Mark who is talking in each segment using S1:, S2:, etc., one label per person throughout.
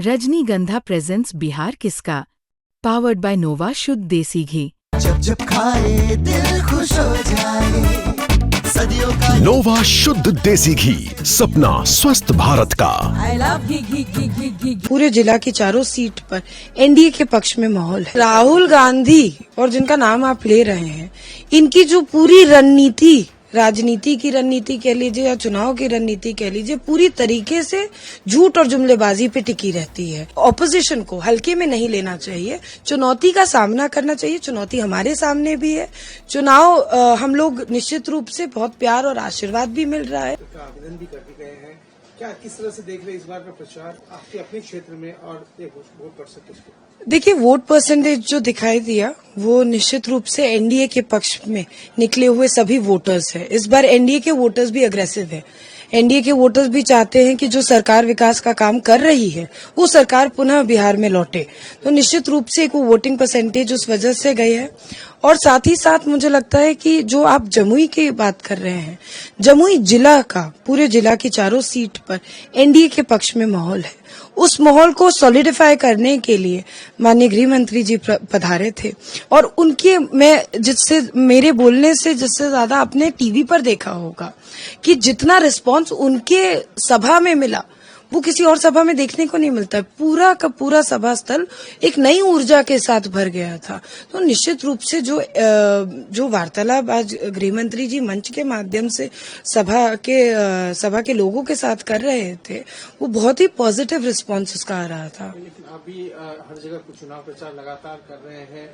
S1: रजनीगंधा प्रेजेंट्स बिहार किसका, powered by नोवा शुद्ध देसी घी।
S2: जब जब खाए दिल खुश हो जाए, सदियों का
S3: नोवा शुद्ध देसी घी, सपना स्वस्थ भारत का।
S4: I love घी घी घी घी घी।
S5: पूरे जिला की चारों सीट पर एनडीए के पक्ष में माहौल है। राहुल गांधी और जिनका नाम आप ले रहे हैं, इनकी जो पूरी रणनीति, राजनीति की रणनीति कह लीजिए या चुनाव की रणनीति कह लीजिए, पूरी तरीके से झूठ और जुमलेबाजी पे टिकी रहती है। ऑपोजिशन को हल्के में नहीं लेना चाहिए, चुनौती का सामना करना चाहिए। चुनौती हमारे सामने भी है। चुनाव हम लोग निश्चित रूप से बहुत प्यार और आशीर्वाद भी मिल रहा है।
S6: आवेदन भी करके गए हैं, क्या किस तरह से देख रहे इस बार का प्रचार आपके अपने क्षेत्र में और वोट परसेंटेज को?
S5: देखिए, वोट परसेंटेज जो दिखाई दिया वो निश्चित रूप से एनडीए के पक्ष में निकले हुए सभी वोटर्स है। इस बार एनडीए के वोटर्स भी अग्रेसिव है। एनडीए के वोटर्स भी चाहते हैं कि जो सरकार विकास का काम कर रही है वो सरकार पुनः बिहार में लौटे। तो निश्चित रूप से एक वो वोटिंग परसेंटेज उस वजह से गई है। और साथ ही साथ मुझे लगता है कि जो आप जमुई की बात कर रहे हैं, जमुई जिला का, पूरे जिला की चारों सीट पर एनडीए के पक्ष में माहौल है। उस माहौल को सॉलिडिफाई करने के लिए माननीय गृह मंत्री जी पधारे थे और उनके मेरे बोलने से जिससे ज्यादा अपने टीवी पर देखा होगा कि जितना रिस्पांस उनके सभा में मिला वो किसी और सभा में देखने को नहीं मिलता। पूरा का पूरा सभा स्थल एक नई ऊर्जा के साथ भर गया था। तो निश्चित रूप से जो वार्तालाप आज गृह मंत्री जी मंच के माध्यम से सभा के लोगों के साथ कर रहे थे, वो बहुत ही पॉजिटिव रिस्पांस उसका आ रहा था।
S6: लेकिन आप भी हर जगह चुनाव प्रचार लगातार कर रहे हैं।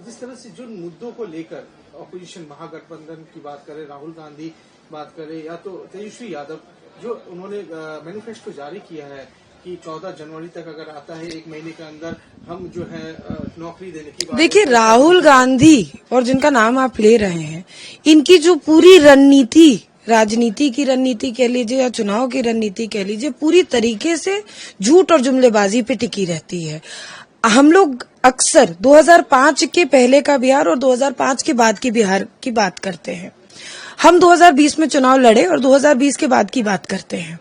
S6: जिस तरह से जिन मुद्दों को लेकर ऑपोजिशन महागठबंधन की बात करें, राहुल गांधी बात करें या तो तेजस्वी यादव, जो उन्होंने मैनिफेस्टो जारी किया है कि 14 जनवरी तक अगर आता है, 1 महीने के अंदर हम जो है नौकरी देने की बात।
S5: देखिए, राहुल गांधी और जिनका नाम आप ले रहे हैं, इनकी जो पूरी रणनीति, राजनीति की रणनीति कह लीजिए या चुनाव की रणनीति कह लीजिए, पूरी तरीके से झूठ और जुमलेबाजी पे टिकी रहती है। हम लोग अक्सर 2005 के पहले का बिहार और 2005 के बाद के बिहार की बात करते हैं। हम 2020 में चुनाव लड़े और 2020 के बाद की बात करते हैं।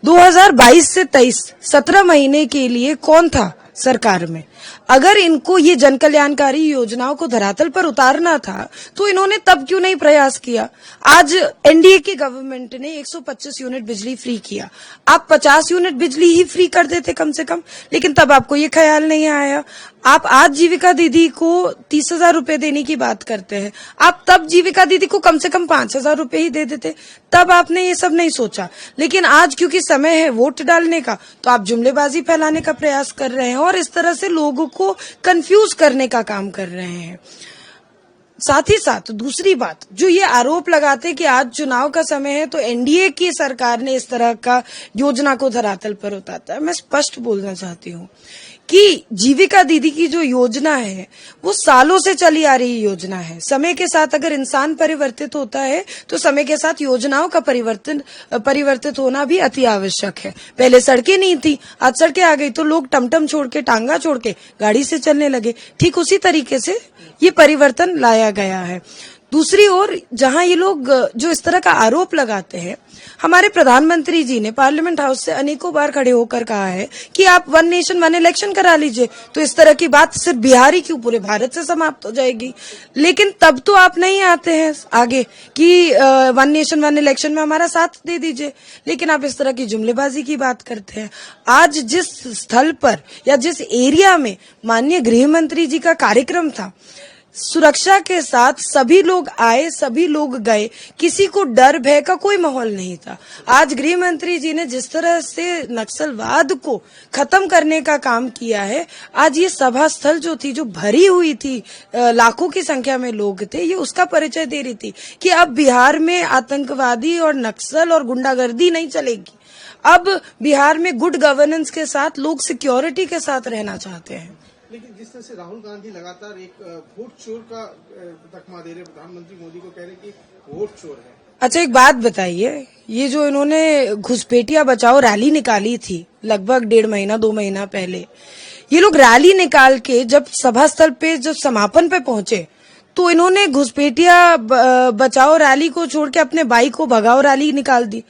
S5: 2022 से 23 17 महीने के लिए कौन था सरकार में? अगर इनको ये जन कल्याणकारी योजनाओं को धरातल पर उतारना था तो इन्होंने तब क्यों नहीं प्रयास किया? आज एनडीए की गवर्नमेंट ने 125 यूनिट बिजली फ्री किया। आप 50 यूनिट बिजली ही फ्री कर देते कम से कम, लेकिन तब आपको ये ख्याल नहीं आया। आप आज जीविका दीदी को 30,000 रूपये देने की बात करते हैं, आप तब जीविका दीदी को कम से कम 5,000 रूपये ही दे देते, तब आपने ये सब नहीं सोचा। लेकिन आज क्योंकि समय है वोट डालने का, तो आप जुमलेबाजी फैलाने का प्रयास कर रहे हैं और इस तरह से लोगों को कंफ्यूज करने का काम कर रहे हैं। साथ ही साथ दूसरी बात, जो ये आरोप लगाते कि आज चुनाव का समय है तो एनडीए की सरकार ने इस तरह का योजना को धरातल पर उतारा है, मैं स्पष्ट बोलना चाहती हूँ कि जीविका दीदी की जो योजना है वो सालों से चली आ रही योजना है। समय के साथ अगर इंसान परिवर्तित होता है तो समय के साथ योजनाओं का परिवर्तित होना भी अति आवश्यक है। पहले सड़कें नहीं थी, आज सड़कें आ गई तो लोग टमटम छोड़ के, टांगा छोड़ के गाड़ी से चलने लगे। ठीक उसी तरीके से ये परिवर्तन लाया गया है। दूसरी ओर जहां ये लोग जो इस तरह का आरोप लगाते हैं, हमारे प्रधानमंत्री जी ने पार्लियामेंट हाउस से अनेकों बार खड़े होकर कहा है कि आप 1 नेशन 1 इलेक्शन करा लीजिए, तो इस तरह की बात सिर्फ बिहार ही क्यों, पूरे भारत से समाप्त हो जाएगी। लेकिन तब तो आप नहीं आते हैं आगे कि 1 नेशन 1 इलेक्शन में हमारा साथ दे दीजिए, लेकिन आप इस तरह की जुमलेबाजी की बात करते हैं। आज जिस स्थल पर या जिस एरिया में माननीय गृह मंत्री जी का कार्यक्रम था, सुरक्षा के साथ सभी लोग आए, सभी लोग गए, किसी को डर भय का कोई माहौल नहीं था। आज गृह मंत्री जी ने जिस तरह से नक्सलवाद को खत्म करने का काम किया है, आज ये सभा स्थल जो थी, जो भरी हुई थी, लाखों की संख्या में लोग थे, ये उसका परिचय दे रही थी कि अब बिहार में आतंकवादी और नक्सल और गुंडागर्दी नहीं चलेगी। अब बिहार में गुड गवर्नेंस के साथ लोग सिक्योरिटी के साथ रहना चाहते हैं।
S6: लेकिन जिस तरह से राहुल गांधी लगातार एक वोट चोर का तकमा दे रहे, प्रधानमंत्री मोदी को कह रहे कि वोट चोर है। अच्छा, एक बात बताइए, ये जो इन्होंने घुसपैठिया बचाओ रैली निकाली थी लगभग 1.5 महीना 2 महीना पहले, ये लोग रैली निकाल के जब सभा स्थल पे जब समापन पे पहुंचे तो इन्होंने घुसपैठिया बचाओ रैली को छोड़ के अपने बाइक को भगाओ रैली निकाल दी।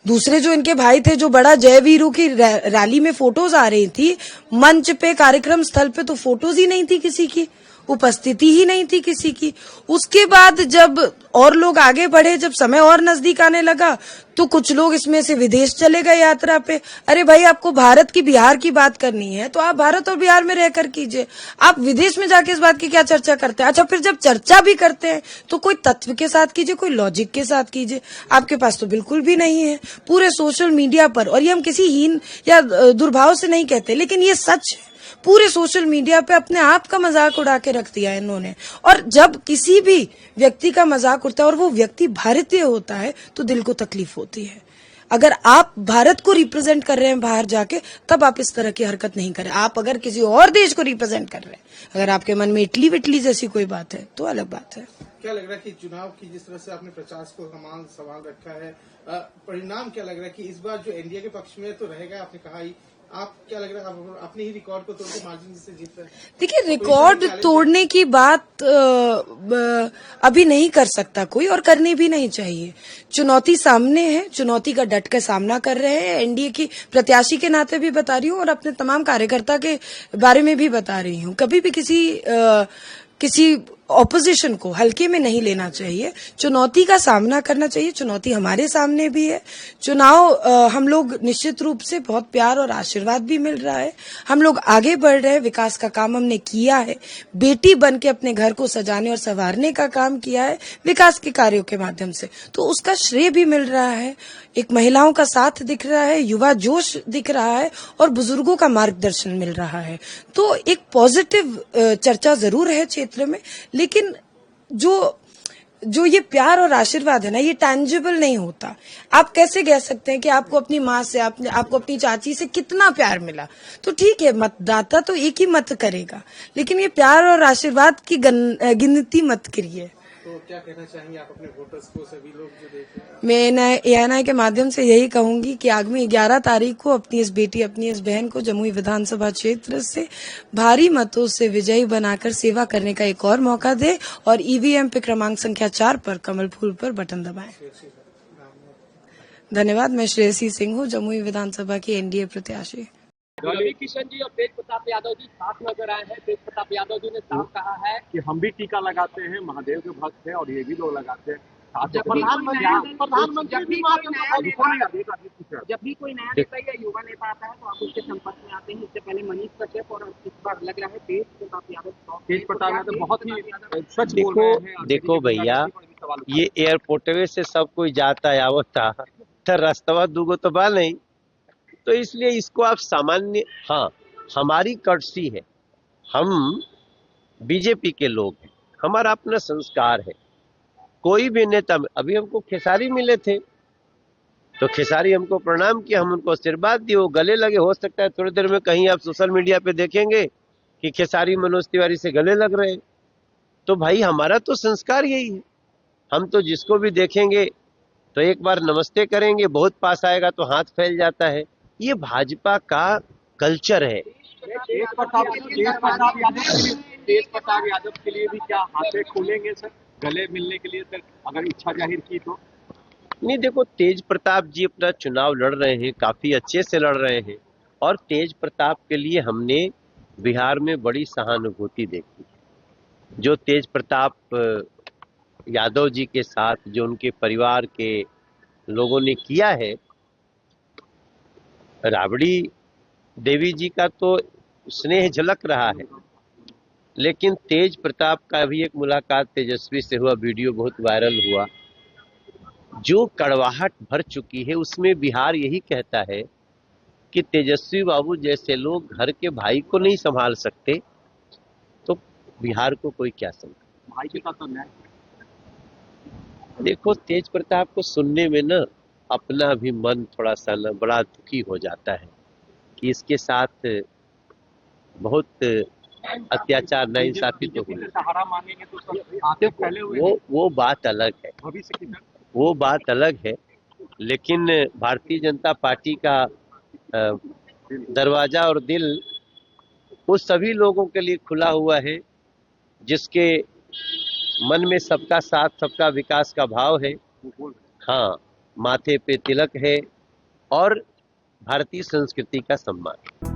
S5: दूसरे जो इनके भाई थे, जो बड़ा जय वीरू की रैली में फोटोज आ रही थी, मंच पे कार्यक्रम स्थल पे तो फोटोज ही नहीं थी किसी की, उपस्थिति ही नहीं थी किसी की। उसके बाद जब और लोग आगे बढ़े, जब समय और नजदीक आने लगा, तो कुछ लोग इसमें से विदेश चले गए यात्रा पे। अरे भाई, आपको भारत की बिहार की बात करनी है तो आप भारत और बिहार में रहकर कीजिए, आप विदेश में जाके इस बात की क्या चर्चा करते हैं? अच्छा, फिर जब चर्चा भी करते हैं तो कोई तत्व के साथ कीजिए, कोई लॉजिक के साथ कीजिए। आपके पास तो बिल्कुल भी नहीं है। पूरे सोशल मीडिया पर, और ये हम किसी हीन या दुर्भाव से नहीं कहते, लेकिन ये सच है, पूरे सोशल मीडिया पे अपने आप का मजाक उड़ा के रख दिया है इन्होंने। और जब किसी भी व्यक्ति का मजाक उड़ता है और वो व्यक्ति भारतीय होता है तो दिल को तकलीफ होती है। अगर आप भारत को रिप्रेजेंट कर रहे हैं बाहर जाके, तब आप इस तरह की हरकत नहीं करें। आप अगर किसी और देश को रिप्रेजेंट कर रहे हैं, अगर आपके मन में इटली विटली जैसी कोई बात है तो अलग बात है।
S6: क्या लग रहा है कि चुनाव की जिस तरह से आपने प्रचार को संभाल रखा है, परिणाम क्या लग रहा है कि इस बार जो एनडीए के पक्ष में तो रहेगा? आपने कहा ही, आप क्या लग रहा है, आप अपने ही रिकॉर्ड को तोड़ के मार्जिन से जीत रहे हैं?
S5: देखिए, रिकॉर्ड तोड़ने की बात अभी नहीं कर सकता कोई, और करनी भी नहीं चाहिए। चुनौती सामने है, चुनौती का डट के सामना कर रहे हैं। एनडीए की प्रत्याशी के नाते भी बता रही हूँ और अपने तमाम कार्यकर्ता के बारे में भी बता रही हूँ। कभी भी किसी ऑपोजिशन को हल्के में नहीं लेना चाहिए, चुनौती का सामना करना चाहिए। चुनौती हमारे सामने भी है। चुनाव हम लोग निश्चित रूप से बहुत प्यार और आशीर्वाद भी मिल रहा है, हम लोग आगे बढ़ रहे हैं, विकास का काम हमने किया है, बेटी बन के अपने घर को सजाने और संवारने का काम किया है विकास के कार्यों के माध्यम से, तो उसका श्रेय भी मिल रहा है। एक महिलाओं का साथ दिख रहा है, युवा जोश दिख रहा है और बुजुर्गों का मार्गदर्शन मिल रहा है। तो एक पॉजिटिव चर्चा जरूर है क्षेत्र में, लेकिन जो ये प्यार और आशीर्वाद है ना, ये टैंजिबल नहीं होता। आप कैसे कह सकते हैं कि आपको अपनी माँ से, आपको अपनी चाची से कितना प्यार मिला? तो ठीक है, मतदाता तो एक ही मत करेगा, लेकिन ये प्यार और आशीर्वाद की गिनती मत करिए।
S6: तो क्या कहना चाहेंगे आप अपने वोटर्स को, सभी लोग जो देख रहे हैं?
S5: मैं ANI के माध्यम से यही कहूंगी कि आगामी 11 तारीख को अपनी इस बेटी, अपनी इस बहन को जमुई विधानसभा क्षेत्र से भारी मतों से विजयी बनाकर सेवा करने का एक और मौका दे और EVM पे क्रमांक संख्या 4 पर कमल फूल पर बटन दबाएं। धन्यवाद। मैं श्रेयसी सिंह हूँ, जमुई विधानसभा की NDA प्रत्याशी।
S7: रवि किशन जी और तेज प्रताप यादव जी साथ नजर आए हैं। तेज प्रताप यादव जी ने साफ कहा है
S8: कि हम भी टीका लगाते हैं, महादेव के भक्त हैं और ये भी लोग लगाते हैं।
S7: जब भी कोई नया नेता या युवा नेता आता है तो आप उसके संपर्क में आते हैं। इससे पहले मनीष कश्यप और इस बार लग रहा है तेज प्रताप यादव बहुत ही
S8: सच बोल रहे हैं।
S9: देखो भैया, ये एयरपोर्ट से सब कोई जाता है आवता, तो रास्ता दूगो तो बा नहीं, तो इसलिए इसको आप सामान्य, हाँ हमारी कर्टसी है, हम बीजेपी के लोग हैं, हमारा अपना संस्कार है। कोई भी नेता, अभी हमको खेसारी मिले थे तो खेसारी हमको प्रणाम किया, हम उनको आशीर्वाद दिए, वो गले लगे। हो सकता है थोड़ी देर में कहीं आप सोशल मीडिया पे देखेंगे कि खेसारी मनोज तिवारी से गले लग रहे हैं। तो भाई हमारा तो संस्कार यही है, हम तो जिसको भी देखेंगे तो एक बार नमस्ते करेंगे, बहुत पास आएगा तो हाथ फैल जाता है। ये भाजपा का कल्चर है।
S8: तेज प्रताप यादव के लिए भी क्या हाथे खोलेंगे सर, गले मिलने के लिए सर, अगर इच्छा जाहिर की तो?
S9: नहीं, देखो तेज प्रताप जी अपना चुनाव लड़ रहे हैं, काफी अच्छे से लड़ रहे हैं, और तेज प्रताप के लिए हमने बिहार में बड़ी सहानुभूति देखी। जो तेज प्रताप यादव जी के साथ जो उनके परिवार के लोगों ने किया है, राबड़ी देवी जी का तो स्नेह झलक रहा है, लेकिन तेज प्रताप का भी एक मुलाकात तेजस्वी से हुआ, वीडियो बहुत वायरल हुआ। जो कड़वाहट भर चुकी है उसमें बिहार यही कहता है कि तेजस्वी बाबू जैसे लोग घर के भाई को नहीं संभाल सकते तो बिहार को कोई क्या संभाले।
S8: भाई के साथ तो न्याय।
S9: देखो, तेज प्रताप को सुनने में ना अपना भी मन थोड़ा सा ना बड़ा दुखी हो जाता है कि इसके साथ बहुत अत्याचार, नाइंसाफी तो हुई।
S8: सहारा मांगेंगे तो सब आते फैले हुए
S9: वो बात अलग है,
S8: भविष्य की
S9: वो बात अलग है। लेकिन भारतीय जनता पार्टी का दरवाजा और दिल वो सभी लोगों के लिए खुला हुआ है जिसके मन में सबका साथ, सबका विकास का भाव है। हाँ, माथे पे तिलक है और भारतीय संस्कृति का सम्मान।